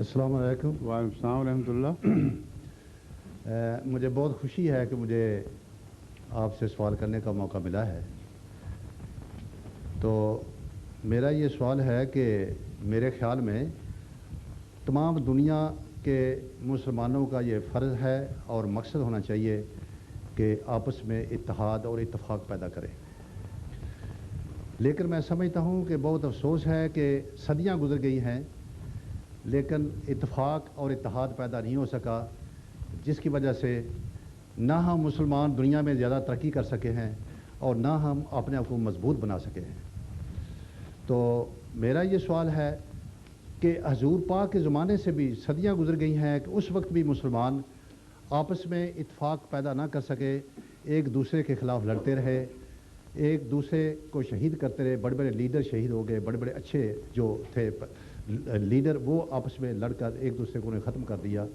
السلام علیکم۔ وعلیکم السلام ورحمۃ اللہ۔ مجھے بہت خوشی ہے کہ مجھے آپ سے سوال کرنے کا موقع ملا ہے۔ تو میرا یہ سوال ہے کہ میرے خیال میں تمام دنیا کے مسلمانوں کا یہ فرض ہے اور مقصد ہونا چاہیے کہ آپس میں اتحاد اور اتفاق پیدا کریں، لیکن میں سمجھتا ہوں کہ بہت افسوس ہے کہ صدیاں گزر گئی ہیں لیکن اتفاق اور اتحاد پیدا نہیں ہو سکا، جس کی وجہ سے نہ ہم مسلمان دنیا میں زیادہ ترقی کر سکے ہیں اور نہ ہم اپنے آپ کو مضبوط بنا سکے ہیں۔ تو میرا یہ سوال ہے کہ حضور پاک کے زمانے سے بھی صدیاں گزر گئی ہیں کہ اس وقت بھی مسلمان آپس میں اتفاق پیدا نہ کر سکے، ایک دوسرے کے خلاف لڑتے رہے، ایک دوسرے کو شہید کرتے رہے، بڑے بڑے لیڈر شہید ہو گئے، بڑے بڑے اچھے جو تھے لیڈر وہ آپس میں لڑ کر ایک دوسرے کو انہیں ختم کر دیا۔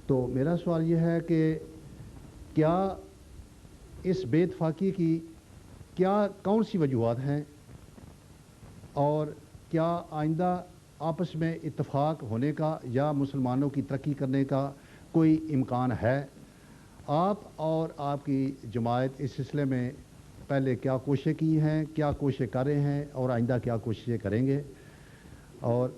تو میرا سوال یہ ہے کہ کیا اس بے اتفاقی کی کون سی وجوہات ہیں اور کیا آئندہ آپس میں اتفاق ہونے کا یا مسلمانوں کی ترقی کرنے کا کوئی امکان ہے؟ آپ اور آپ کی جماعت اس سلسلے میں پہلے کیا کوششیں کی ہیں، کیا کوششیں کر رہے ہیں اور آئندہ کیا کوششیں کریں گے؟ اور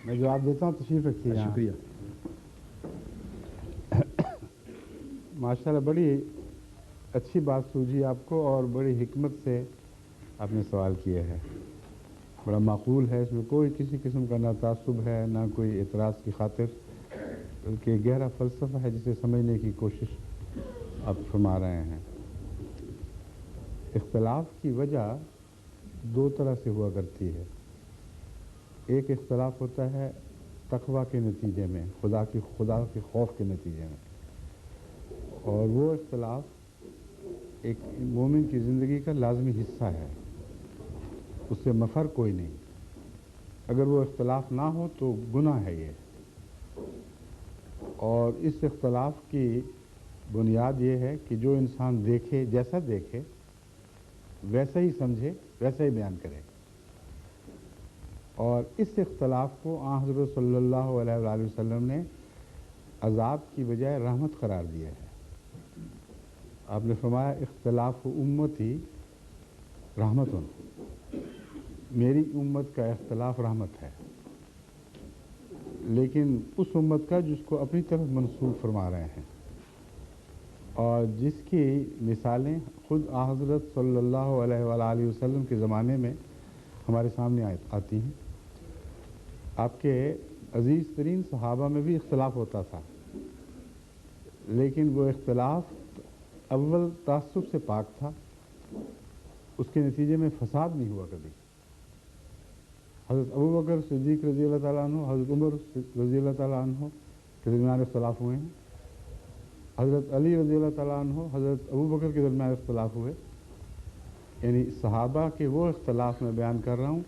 میں جواب دیتا ہوں، تشریف رکھیے۔ شکریہ۔ ماشاءاللہ بڑی اچھی بات سوجھی آپ کو اور بڑی حکمت سے آپ نے سوال کیا ہے، بڑا معقول ہے، اس میں کوئی کسی قسم کا نہ تعصب ہے نہ کوئی اعتراض کی خاطر، بلکہ گہرا فلسفہ ہے جسے سمجھنے کی کوشش آپ فرما رہے ہیں۔ اختلاف کی وجہ دو طرح سے ہوا کرتی ہے۔ ایک اختلاف ہوتا ہے تقویٰ کے نتیجے میں، خدا کے خوف کے نتیجے میں، اور وہ اختلاف ایک مومن کی زندگی کا لازمی حصہ ہے، اس سے مفر کوئی نہیں۔ اگر وہ اختلاف نہ ہو تو گناہ ہے یہ، اور اس اختلاف کی بنیاد یہ ہے کہ جو انسان دیکھے، جیسا دیکھے ویسا ہی سمجھے، ویسا ہی بیان کرے، اور اس اختلاف کو حضرت صلی اللہ علیہ وآلہ وسلم نے عذاب کی بجائے رحمت قرار دیا ہے۔ آپ نے فرمایا اختلاف امتی رحمت، میری امت کا اختلاف رحمت ہے، لیکن اس امت کا جس کو اپنی طرف منسوب فرما رہے ہیں اور جس کی مثالیں خود حضرت صلی اللہ علیہ وآلہ وسلم کے زمانے میں ہمارے سامنے آتی ہیں۔ آپ کے عزیز ترین صحابہ میں بھی اختلاف ہوتا تھا، لیکن وہ اختلاف اول تعصب سے پاک تھا، اس کے نتیجے میں فساد نہیں ہوا کبھی۔ حضرت ابوبکر صدیق رضی اللہ تعالیٰ عنہ، حضرت عمر رضی اللہ تعالیٰ عنہ کے درمیان اختلاف ہوئے ہیں، حضرت علی رضی اللہ تعالیٰ عنہ حضرت ابوبکر کے درمیان اختلاف ہوئے، یعنی صحابہ کے وہ اختلاف میں بیان کر رہا ہوں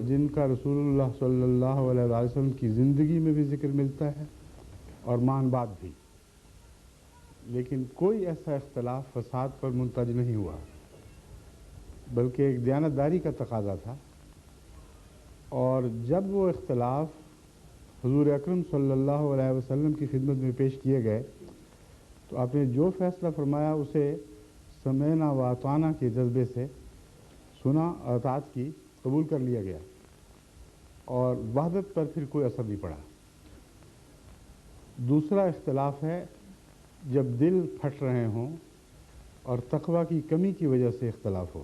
جن کا رسول اللہ صلی اللہ علیہ وسلم کی زندگی میں بھی ذکر ملتا ہے اور مان بعد بھی، لیکن کوئی ایسا اختلاف فساد پر منتج نہیں ہوا، بلکہ ایک دیانتداری کا تقاضا تھا۔ اور جب وہ اختلاف حضور اکرم صلی اللہ علیہ وسلم کی خدمت میں پیش کیے گئے تو آپ نے جو فیصلہ فرمایا اسے سمعنا و اطعنا کے جذبے سے سنا اور اطاعت کی، قبول کر لیا گیا، اور وحدت پر پھر کوئی اثر نہیں پڑا۔ دوسرا اختلاف ہے جب دل پھٹ رہے ہوں اور تقویٰ کی کمی کی وجہ سے اختلاف ہو،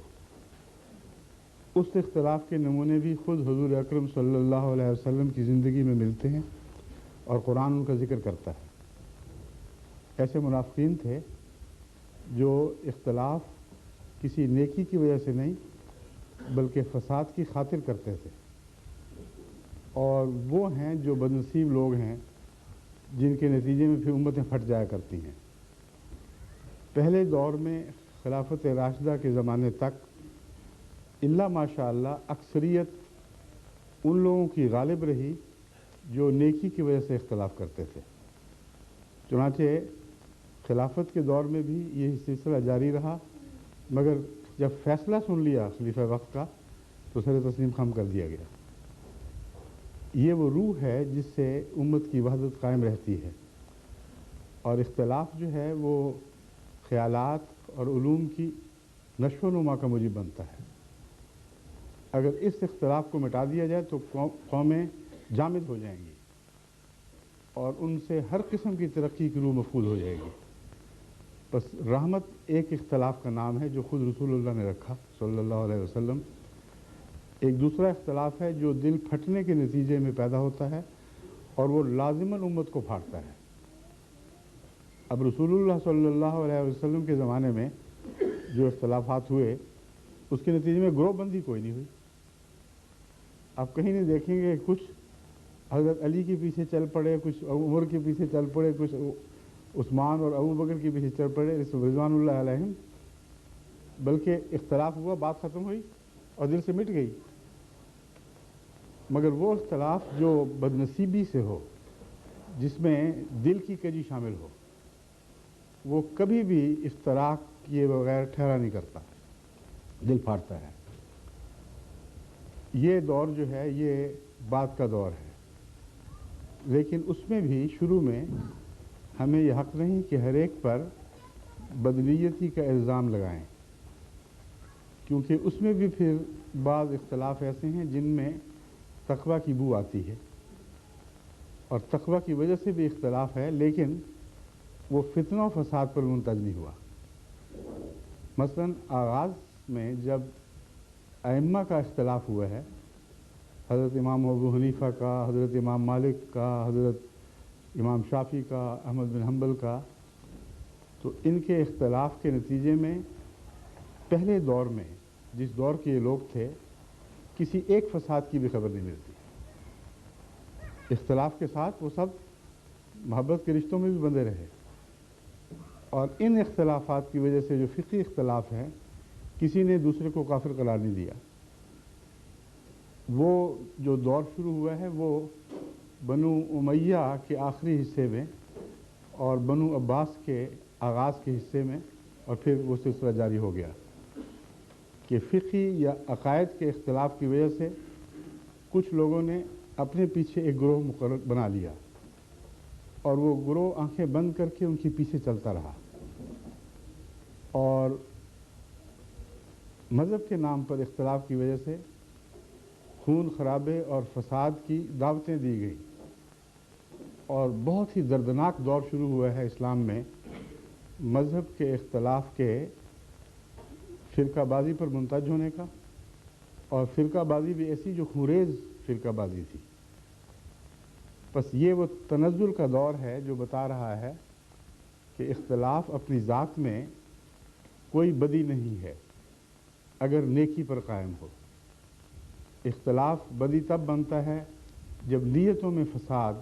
اس اختلاف کے نمونے بھی خود حضور اکرم صلی اللہ علیہ وسلم کی زندگی میں ملتے ہیں اور قرآن ان کا ذکر کرتا ہے۔ ایسے منافقین تھے جو اختلاف کسی نیکی کی وجہ سے نہیں بلکہ فساد کی خاطر کرتے تھے، اور وہ ہیں جو بدنصیب لوگ ہیں جن کے نتیجے میں پھر امتیں پھٹ جایا کرتی ہیں۔ پہلے دور میں خلافت راشدہ کے زمانے تک الا ماشاء اللہ اکثریت ان لوگوں کی غالب رہی جو نیکی کی وجہ سے اختلاف کرتے تھے، چنانچہ خلافت کے دور میں بھی یہی سلسلہ جاری رہا، مگر جب فیصلہ سن لیا خلیفہ وقت کا تو سر تسلیم خم کر دیا گیا۔ یہ وہ روح ہے جس سے امت کی وحدت قائم رہتی ہے، اور اختلاف جو ہے وہ خیالات اور علوم کی نشو و نما کا موجب بنتا ہے۔ اگر اس اختلاف کو مٹا دیا جائے تو قومیں جامد ہو جائیں گی اور ان سے ہر قسم کی ترقی کی روح مفقود ہو جائے گی۔ بس رحمت ایک اختلاف کا نام ہے جو خود رسول اللہ نے رکھا صلی اللہ علیہ وسلم۔ ایک دوسرا اختلاف ہے جو دل پھٹنے کے نتیجے میں پیدا ہوتا ہے اور وہ لازماً امت کو پھاڑتا ہے۔ اب رسول اللہ صلی اللہ علیہ وسلم کے زمانے میں جو اختلافات ہوئے اس کے نتیجے میں گروہ بندی کوئی نہیں ہوئی۔ آپ کہیں نہیں دیکھیں گے کچھ حضرت علی کے پیچھے چل پڑے، کچھ عمر کے پیچھے چل پڑے، کچھ عثمان اور ابو بکر کے پیچھے چل پڑے رضوان اللہ علیہم، بلکہ اختلاف ہوا، بات ختم ہوئی اور دل سے مٹ گئی۔ مگر وہ اختلاف جو بدنصیبی سے ہو، جس میں دل کی کجی شامل ہو، وہ کبھی بھی افتراق کیے بغیر ٹھہرا نہیں کرتا، دل پھاڑتا ہے۔ یہ دور جو ہے یہ بات کا دور ہے، لیکن اس میں بھی شروع میں ہمیں یہ حق نہیں کہ ہر ایک پر بدنیتی کا الزام لگائیں، کیونکہ اس میں بھی پھر بعض اختلاف ایسے ہیں جن میں تقویٰ کی بو آتی ہے، اور تقویٰ کی وجہ سے بھی اختلاف ہے، لیکن وہ فتنہ و فساد پر منتج نہیں ہوا۔ مثلا آغاز میں جب ائمہ کا اختلاف ہوا ہے، حضرت امام ابو حنیفہ کا، حضرت امام مالک کا، حضرت امام شافعی کا، احمد بن حنبل کا، تو ان کے اختلاف کے نتیجے میں پہلے دور میں جس دور کے یہ لوگ تھے کسی ایک فساد کی بھی خبر نہیں ملتی۔ اختلاف کے ساتھ وہ سب محبت کے رشتوں میں بھی بندھے رہے، اور ان اختلافات کی وجہ سے جو فقہی اختلاف ہے کسی نے دوسرے کو کافر قرار نہیں دیا۔ وہ جو دور شروع ہوا ہے وہ بنو امیہ کے آخری حصے میں اور بنو عباس کے آغاز کے حصے میں، اور پھر وہ سلسلہ جاری ہو گیا کہ فقہی یا عقائد کے اختلاف کی وجہ سے کچھ لوگوں نے اپنے پیچھے ایک گروہ مقرر بنا لیا، اور وہ گروہ آنکھیں بند کر کے ان کے پیچھے چلتا رہا، اور مذہب کے نام پر اختلاف کی وجہ سے خون خرابے اور فساد کی دعوتیں دی گئی، اور بہت ہی دردناک دور شروع ہوا ہے اسلام میں مذہب کے اختلاف کے فرقہ بازی پر منتج ہونے کا، اور فرقہ بازی بھی ایسی جو خونریز فرقہ بازی تھی۔ بس یہ وہ تنزل کا دور ہے جو بتا رہا ہے کہ اختلاف اپنی ذات میں کوئی بدی نہیں ہے اگر نیکی پر قائم ہو۔ اختلاف بدی تب بنتا ہے جب نیتوں میں فساد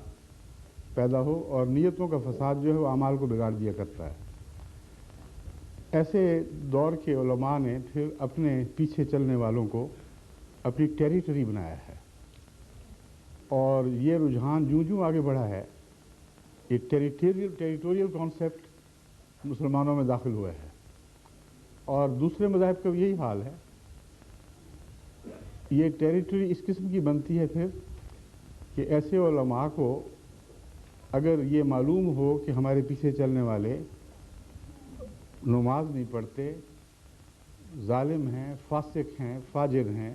پیدا ہو، اور نیتوں کا فساد جو ہے وہ اعمال کو بگاڑ دیا کرتا ہے۔ ایسے دور کے علماء نے پھر اپنے پیچھے چلنے والوں کو اپنی ٹیریٹری بنایا ہے، اور یہ رجحان جوں آگے بڑھا ہے، یہ ٹیریٹوریل کانسیپٹ مسلمانوں میں داخل ہوا ہے، اور دوسرے مذاہب کا بھی یہی حال ہے۔ یہ ٹیریٹری اس قسم کی بنتی ہے پھر کہ ایسے علماء کو اگر یہ معلوم ہو کہ ہمارے پیچھے چلنے والے نماز نہیں پڑھتے، ظالم ہیں، فاسق ہیں، فاجر ہیں،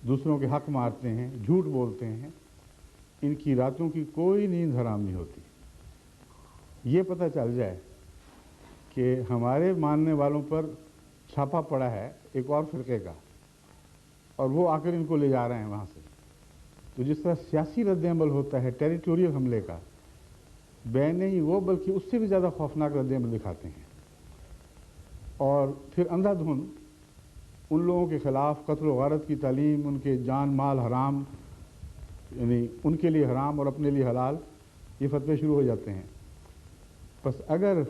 دوسروں کے حق مارتے ہیں، جھوٹ بولتے ہیں، ان کی راتوں کی کوئی نیند حرام نہیں ہوتی، یہ پتہ چل جائے کہ ہمارے ماننے والوں پر چھاپا پڑا ہے ایک اور فرقے کا، اور وہ آ کر ان کو لے جا رہے ہیں وہاں سے، تو جس طرح سیاسی رد عمل ہوتا ہے ٹیریٹوریل حملے کا، بے نہیں وہ بلکہ اس سے بھی زیادہ خوفناک رد عمل دکھاتے ہیں، اور پھر اندھا دھند ان لوگوں کے خلاف قتل و غارت کی تعلیم، ان کے جان مال حرام، یعنی ان کے لیے حرام اور اپنے لیے حلال، یہ فتوے شروع ہو جاتے ہیں۔ بس اگر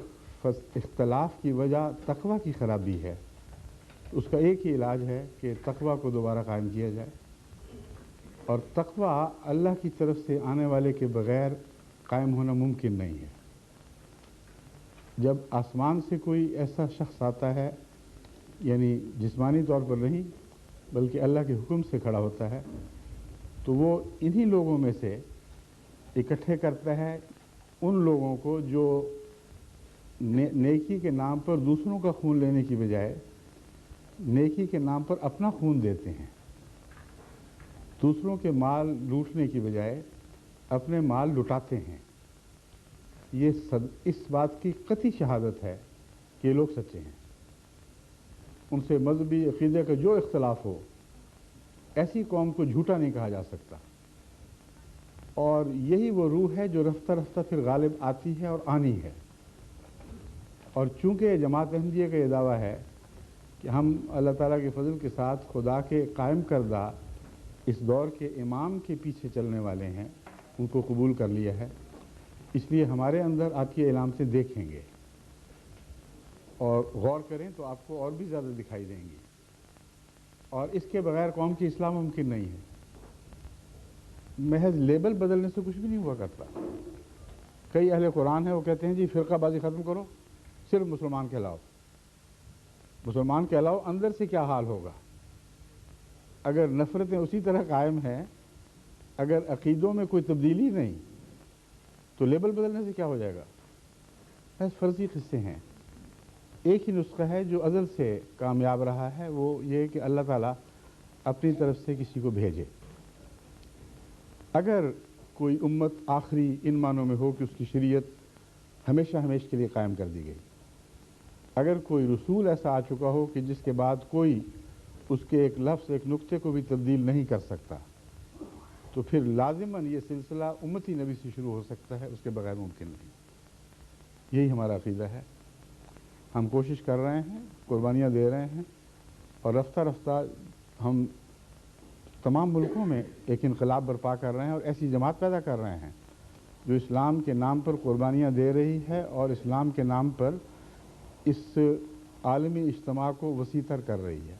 اختلاف کی وجہ تقویٰ کی خرابی ہے تو اس کا ایک ہی علاج ہے کہ تقویٰ کو دوبارہ قائم کیا جائے، اور تقویٰ اللہ کی طرف سے آنے والے کے بغیر قائم ہونا ممکن نہیں ہے۔ جب آسمان سے کوئی ایسا شخص آتا ہے، یعنی جسمانی طور پر نہیں بلکہ اللہ کے حکم سے کھڑا ہوتا ہے، تو وہ انہی لوگوں میں سے اکٹھے کرتا ہے ان لوگوں کو جو نیکی کے نام پر دوسروں کا خون لینے کی بجائے نیکی کے نام پر اپنا خون دیتے ہیں، دوسروں کے مال لوٹنے کی بجائے اپنے مال لٹاتے ہیں۔ یہ اس بات کی قطعی شہادت ہے کہ یہ لوگ سچے ہیں۔ ان سے مذہبی عقیدے کا جو اختلاف ہو، ایسی قوم کو جھوٹا نہیں کہا جا سکتا، اور یہی وہ روح ہے جو رفتہ رفتہ پھر غالب آتی ہے اور آنی ہے۔ اور چونکہ جماعت احمدیہ کا یہ دعویٰ ہے کہ ہم اللہ تعالیٰ کے فضل کے ساتھ خدا کے قائم کردہ اس دور کے امام کے پیچھے چلنے والے ہیں، ان کو قبول کر لیا ہے، اس لیے ہمارے اندر آپ کی علامتیں دیکھیں گے اور غور کریں تو آپ کو اور بھی زیادہ دکھائی دیں گی، اور اس کے بغیر قوم کی اصلاح ممکن نہیں ہے۔ محض لیبل بدلنے سے کچھ بھی نہیں ہوا کرتا۔ کئی اہل قرآن ہیں وہ کہتے ہیں جی فرقہ بازی ختم کرو، صرف مسلمان کہلاؤ۔ مسلمان کہلاؤ، اندر سے کیا حال ہوگا؟ اگر نفرتیں اسی طرح قائم ہیں، اگر عقیدوں میں کوئی تبدیلی نہیں، تو لیبل بدلنے سے کیا ہو جائے گا؟ بس فرضی قصے ہیں۔ ایک ہی نسخہ ہے جو ازل سے کامیاب رہا ہے، وہ یہ کہ اللہ تعالیٰ اپنی طرف سے کسی کو بھیجے۔ اگر کوئی امت آخری ان معنوں میں ہو کہ اس کی شریعت ہمیشہ ہمیشہ کے لیے قائم کر دی گئی، اگر کوئی رسول ایسا آ چکا ہو کہ جس کے بعد کوئی اس کے ایک لفظ ایک نقطے کو بھی تبدیل نہیں کر سکتا، تو پھر لازماً یہ سلسلہ امتی نبی سے شروع ہو سکتا ہے، اس کے بغیر ممکن نہیں۔ یہی ہمارا عقیدہ ہے۔ ہم کوشش کر رہے ہیں، قربانیاں دے رہے ہیں، اور رفتہ رفتہ ہم تمام ملکوں میں ایک انقلاب برپا کر رہے ہیں اور ایسی جماعت پیدا کر رہے ہیں جو اسلام کے نام پر قربانیاں دے رہی ہے اور اسلام کے نام پر اس عالمی اجتماع کو وسیع تر کر رہی ہے۔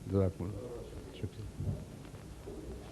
جزاکم اللہ، شکریہ۔